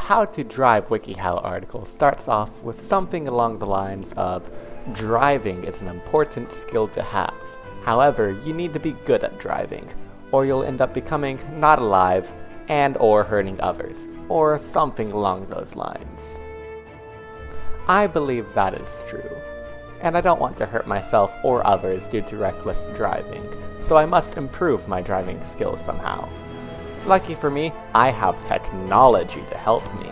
How to Drive WikiHow article starts off with something along the lines of, driving is an important skill to have. However, you need to be good at driving, or you'll end up becoming not alive and or hurting others, or something along those lines. I believe that is true, and I don't want to hurt myself or others due to reckless driving, so I must improve my driving skills somehow. Lucky for me, I have technology to help me.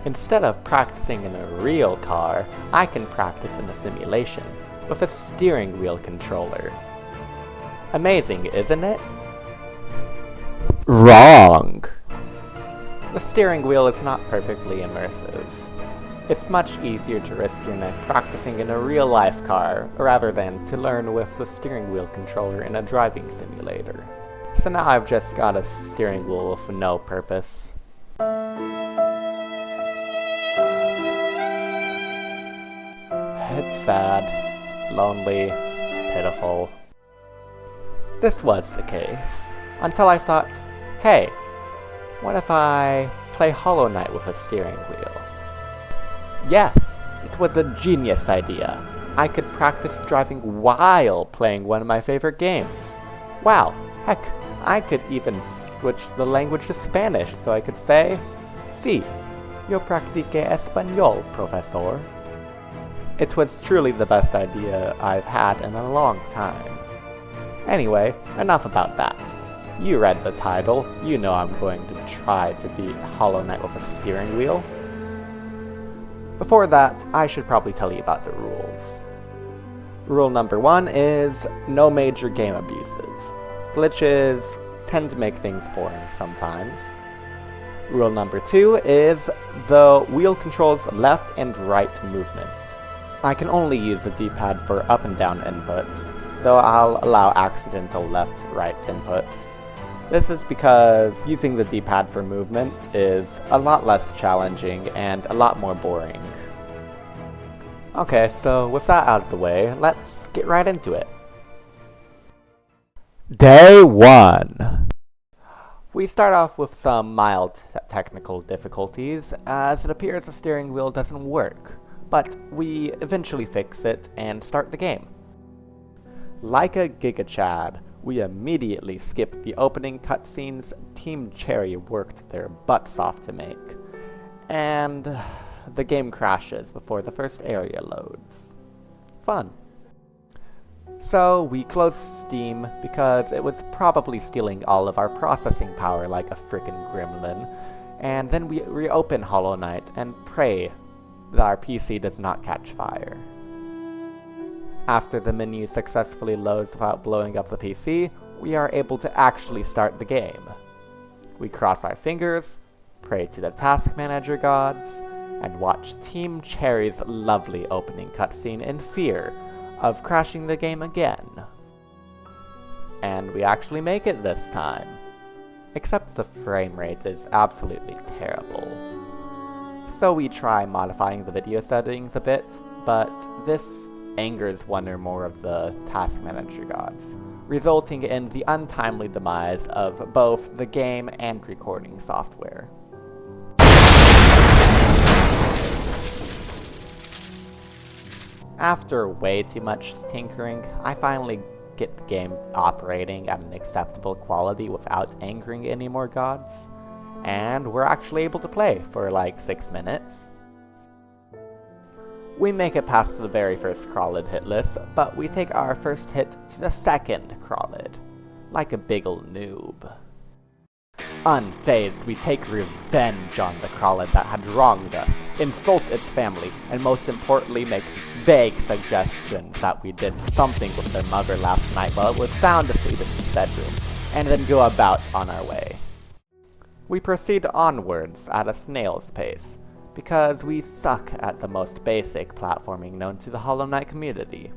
Instead of practicing in a real car, I can practice in a simulation, with a steering wheel controller. Amazing, isn't it? Wrong! The steering wheel is not perfectly immersive. It's much easier to risk your neck practicing in a real-life car, rather than to learn with the steering wheel controller in a driving simulator. So now I've just got a steering wheel with no purpose. It's sad, lonely, pitiful. This was the case, until I thought, hey, what if I play Hollow Knight with a steering wheel? Yes, it was a genius idea. I could practice driving while playing one of my favorite games. Wow, heck, I could even switch the language to Spanish so I could say, Sí, yo practique español, profesor. It was truly the best idea I've had in a long time. Anyway, enough about that. You read the title, you know I'm going to try to beat Hollow Knight with a steering wheel. Before that, I should probably tell you about the rules. Rule number 1 is no major game abuses. Glitches tend to make things boring sometimes. Rule number 2 is the wheel controls left and right movement. I can only use the D-pad for up and down inputs, though I'll allow accidental left-right inputs. This is because using the D-pad for movement is a lot less challenging and a lot more boring. Okay, so with that out of the way, let's get right into it. Day 1! We start off with some mild technical difficulties, as it appears the steering wheel doesn't work, but we eventually fix it and start the game. Like a gigachad, we immediately skip the opening cutscenes Team Cherry worked their butts off to make, and the game crashes before the first area loads. Fun. So we close Steam because it was probably stealing all of our processing power like a frickin' gremlin, and then we reopen Hollow Knight and pray that our PC does not catch fire. After the menu successfully loads without blowing up the PC, we are able to actually start the game. We cross our fingers, pray to the task manager gods, and watch Team Cherry's lovely opening cutscene in fear of crashing the game again. And we actually make it this time. Except the frame rate is absolutely terrible. So we try modifying the video settings a bit, but this angers one or more of the task manager gods, resulting in the untimely demise of both the game and recording software. After way too much tinkering, I finally get the game operating at an acceptable quality without angering any more gods, and we're actually able to play for like 6 minutes. We make it past the very first crawlid hit list, but we take our first hit to the second crawlid, like a big ol' noob. Unfazed, we take revenge on the crawlid that had wronged us, insult its family, and most importantly make vague suggestions that we did something with their mother last night while it was sound asleep in its bedroom, and then go about on our way. We proceed onwards at a snail's pace, because we suck at the most basic platforming known to the Hollow Knight community.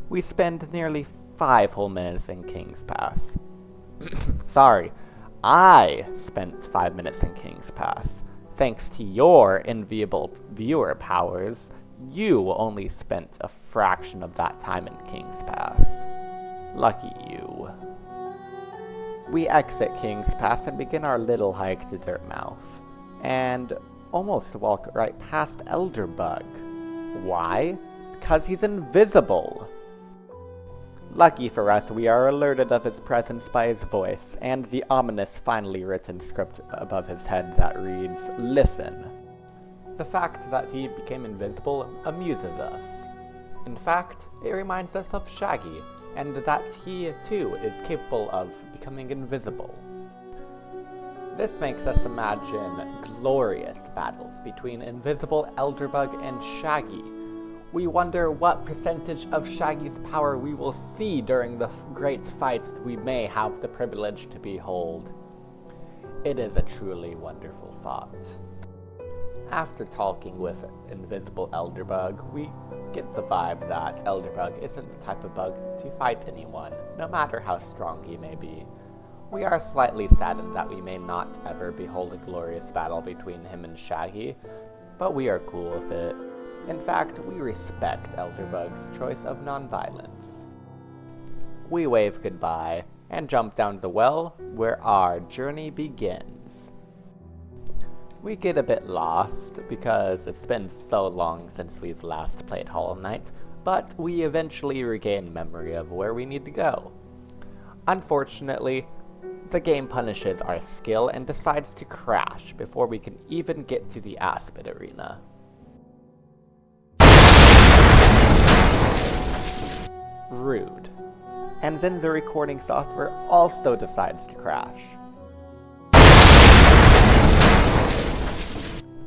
We spend nearly 5 whole minutes in King's Pass. Sorry, I spent 5 minutes in King's Pass. Thanks to your enviable viewer powers, you only spent a fraction of that time in King's Pass. Lucky you. We exit King's Pass and begin our little hike to Dirtmouth. and almost walk right past Elderbug. Why? Because he's invisible! Lucky for us, we are alerted of his presence by his voice, and the ominous finely written script above his head that reads, "Listen." The fact that he became invisible amuses us. In fact, it reminds us of Shaggy, and that he, too, is capable of becoming invisible. This makes us imagine glorious battles between invisible Elderbug and Shaggy. We wonder what percentage of Shaggy's power we will see during the great fights we may have the privilege to behold. It is a truly wonderful thought. After talking with invisible Elderbug, we get the vibe that Elderbug isn't the type of bug to fight anyone, no matter how strong he may be. We are slightly saddened that we may not ever behold a glorious battle between him and Shaggy, but we are cool with it. In fact, we respect Elderbug's choice of nonviolence. We wave goodbye and jump down the well, where our journey begins. We get a bit lost because it's been so long since we've last played Hollow Knight, but we eventually regain memory of where we need to go. Unfortunately, the game punishes our skill and decides to crash before we can even get to the Aspid Arena. Rude. And then the recording software also decides to crash.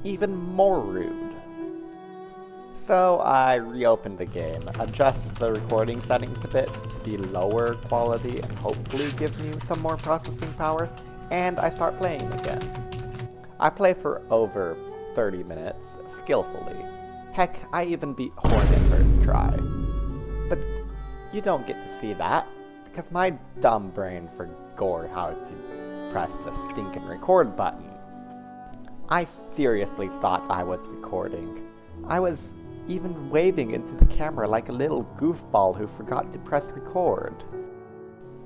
Even more rude. So I reopened the game, adjust the recording settings a bit to be lower quality and hopefully give me some more processing power, and I start playing again. I play for over 30 minutes, skillfully. Heck, I even beat Hornet first try. But you don't get to see that, because my dumb brain forgot how to press the stinking record button. I seriously thought I was recording. I was even waving into the camera like a little goofball who forgot to press record.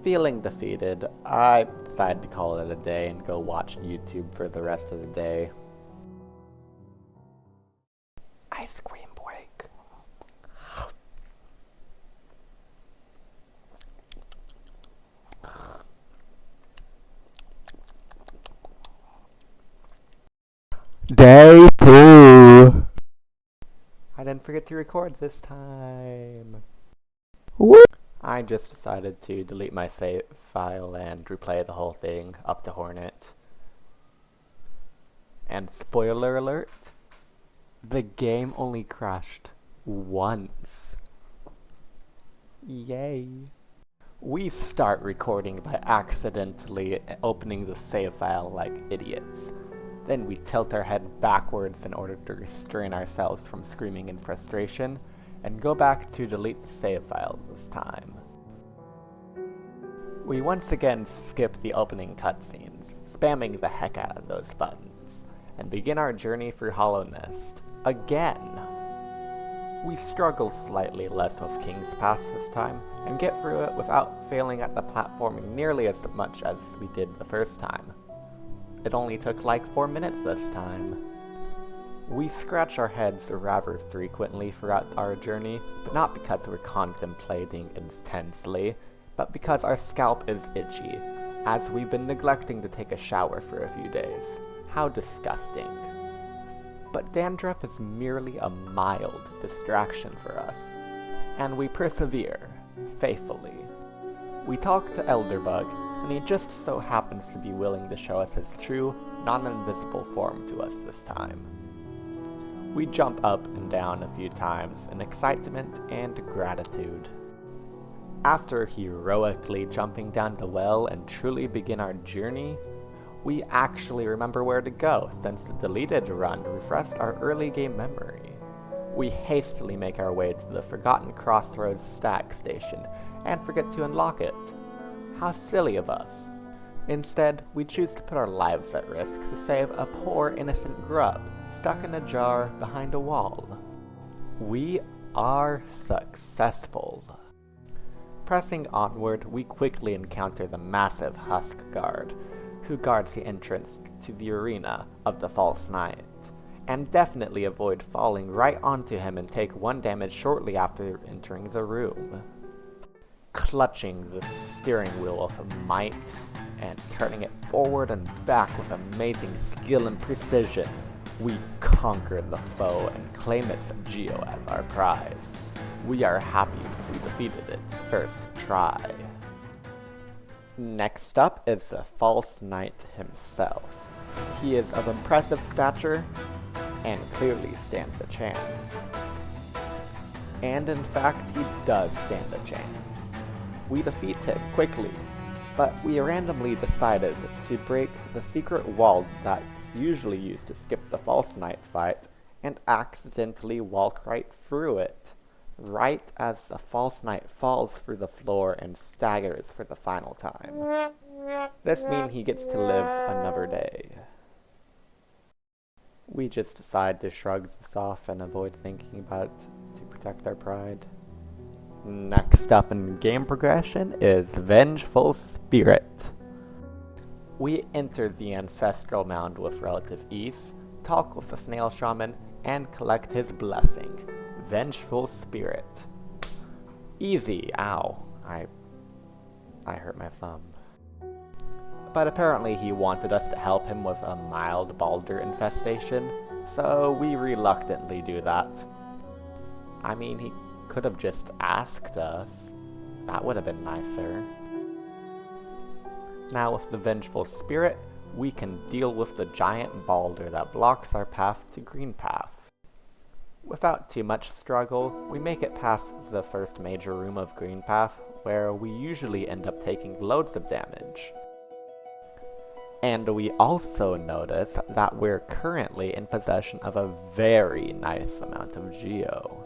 Feeling defeated, I decided to call it a day and go watch YouTube for the rest of the day. Ice cream break. Day 2. I didn't forget to record this time. What? I just decided to delete my save file and replay the whole thing up to Hornet. And spoiler alert, the game only crashed once. Yay. We start recording by accidentally opening the save file like idiots. Then we tilt our head backwards in order to restrain ourselves from screaming in frustration, and go back to delete the save file this time. We once again skip the opening cutscenes, spamming the heck out of those buttons, and begin our journey through Hollow Nest. Again! We struggle slightly less with King's Pass this time, and get through it without failing at the platforming nearly as much as we did the first time. It only took like 4 minutes this time. We scratch our heads rather frequently throughout our journey, but not because we're contemplating intensely, but because our scalp is itchy, as we've been neglecting to take a shower for a few days. How disgusting. But dandruff is merely a mild distraction for us, and we persevere, faithfully. We talk to Elderbug, and he just so happens to be willing to show us his true, non-invisible form to us this time. We jump up and down a few times in excitement and gratitude. After heroically jumping down the well and truly begin our journey, we actually remember where to go, since the deleted run refreshed our early game memory. We hastily make our way to the Forgotten Crossroads Stag Station, and forget to unlock it. How silly of us. Instead, we choose to put our lives at risk to save a poor innocent grub stuck in a jar behind a wall. We are successful. Pressing onward, we quickly encounter the massive Husk Guard, who guards the entrance to the arena of the false knight, and definitely avoid falling right onto him and take 1 damage shortly after entering the room. Clutching the steering wheel with might and turning it forward and back with amazing skill and precision, we conquer the foe and claim its Geo as our prize. We are happy we defeated it first try. Next up is the false knight himself. He is of impressive stature and clearly stands a chance. And in fact, he does stand a chance. We defeat him quickly, but we randomly decided to break the secret wall that's usually used to skip the false knight fight and accidentally walk right through it, right as the false knight falls through the floor and staggers for the final time. This means he gets to live another day. We just decide to shrug this off and avoid thinking about it to protect our pride. Next up in game progression is Vengeful Spirit. We enter the ancestral mound with relative ease, talk with the snail shaman, and collect his blessing. Vengeful Spirit. Easy, ow. I hurt my thumb. But apparently he wanted us to help him with a mild boulder infestation, so we reluctantly do that. I mean, he could have just asked us. That would have been nicer. Now with the Vengeful Spirit, we can deal with the giant boulder that blocks our path to Green Path. Without too much struggle, we make it past the first major room of Green Path, where we usually end up taking loads of damage. And we also notice that we're currently in possession of a very nice amount of Geo.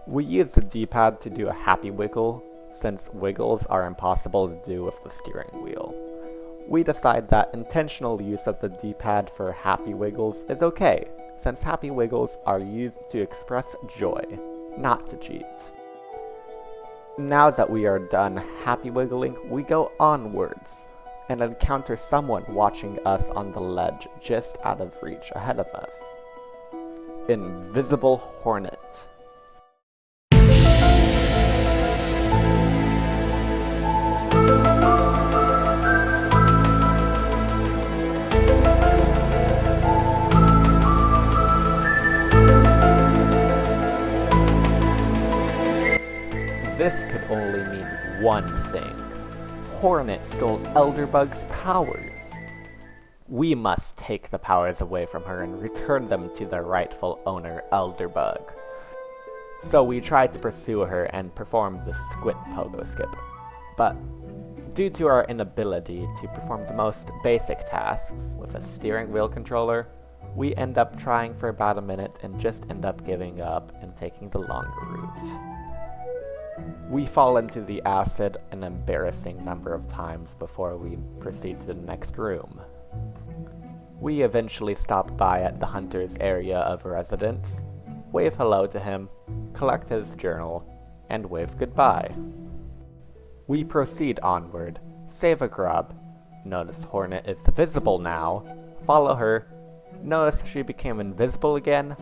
We use the D-pad to do a happy wiggle, since wiggles are impossible to do with the steering wheel. We decide that intentional use of the D-pad for happy wiggles is okay, since happy wiggles are used to express joy, not to cheat. Now that we are done happy wiggling, we go onwards, and encounter someone watching us on the ledge just out of reach ahead of us. Invisible Hornet. This could only mean one thing. Hornet stole Elderbug's powers. We must take the powers away from her and return them to their rightful owner, Elderbug. So we tried to pursue her and perform the squid pogo skip. But due to our inability to perform the most basic tasks with a steering wheel controller, we end up trying for about a minute and just end up giving up and taking the longer route. We fall into the acid an embarrassing number of times before we proceed to the next room. We eventually stop by at the hunter's area of residence, wave hello to him, collect his journal, and wave goodbye. We proceed onward, save a grub, notice Hornet is visible now, follow her, notice she became invisible again,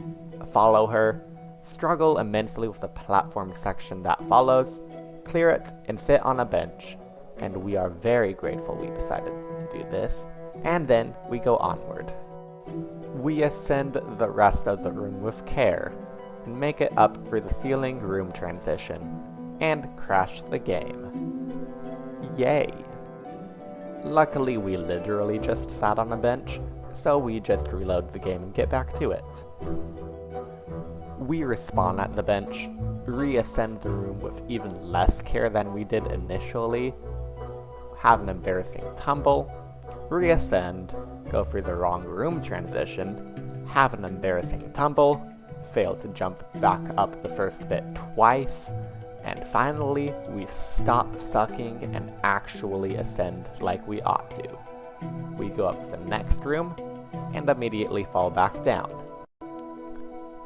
follow her, struggle immensely with the platform section that follows, clear it, and sit on a bench, and we are very grateful we decided to do this, and then we go onward. We ascend the rest of the room with care, and make it up through the ceiling room transition, and crash the game. Yay! Luckily we literally just sat on a bench, so we just reload the game and get back to it. We respawn at the bench, reascend the room with even less care than we did initially, have an embarrassing tumble, reascend, go through the wrong room transition, have an embarrassing tumble, fail to jump back up the first bit twice, and finally we stop sucking and actually ascend like we ought to. We go up to the next room, and immediately fall back down.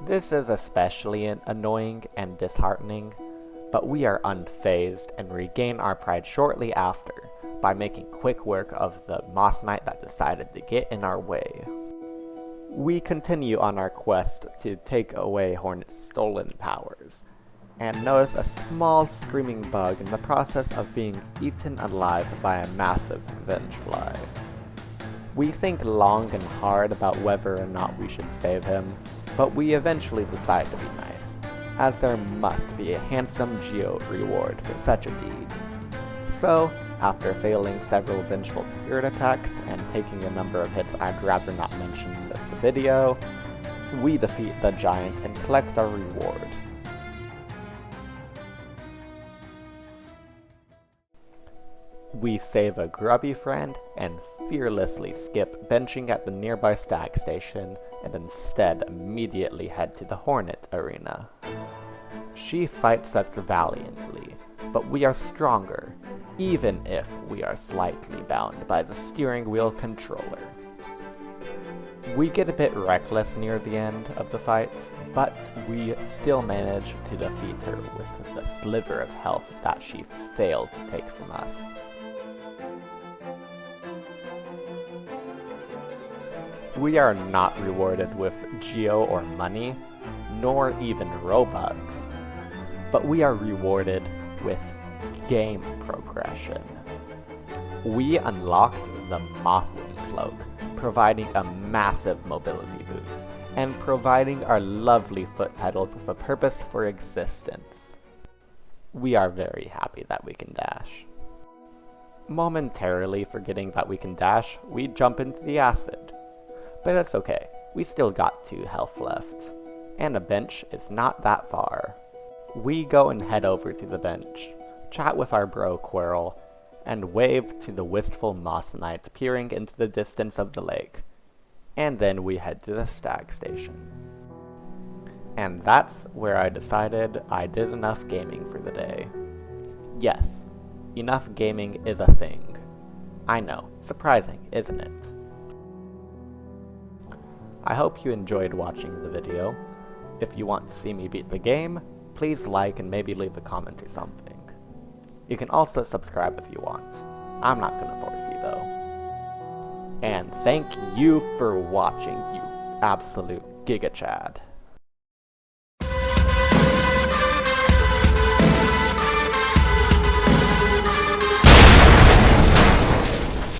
This is especially annoying and disheartening, but we are unfazed and regain our pride shortly after, by making quick work of the Moss Knight that decided to get in our way. We continue on our quest to take away Hornet's stolen powers, and notice a small screaming bug in the process of being eaten alive by a massive vengefly. We think long and hard about whether or not we should save him, but we eventually decide to be nice, as there must be a handsome geo reward for such a deed. So, after failing several vengeful spirit attacks and taking a number of hits I'd rather not mention in this video, we defeat the giant and collect our reward. We save a grubby friend and fearlessly skip benching at the nearby stag station and instead immediately head to the Hornet arena. She fights us valiantly, but we are stronger, even if we are slightly bound by the steering wheel controller. We get a bit reckless near the end of the fight, but we still manage to defeat her with the sliver of health that she failed to take from us. We are not rewarded with geo or money, nor even Robux, but we are rewarded with game progression. We unlocked the Mothwing Cloak, providing a massive mobility boost, and providing our lovely foot pedals with a purpose for existence. We are very happy that we can dash. Momentarily forgetting that we can dash, we jump into the acid. But it's okay, we still got 2 health left, and a bench is not that far. We go and head over to the bench, chat with our bro Quirrell, and wave to the wistful Moss Knight peering into the distance of the lake. And then we head to the stag station. And that's where I decided I did enough gaming for the day. Yes, enough gaming is a thing. I know, surprising, isn't it? I hope you enjoyed watching the video. If you want to see me beat the game, please like and maybe leave a comment or something. You can also subscribe if you want. I'm not gonna force you though. And thank you for watching, you absolute gigachad.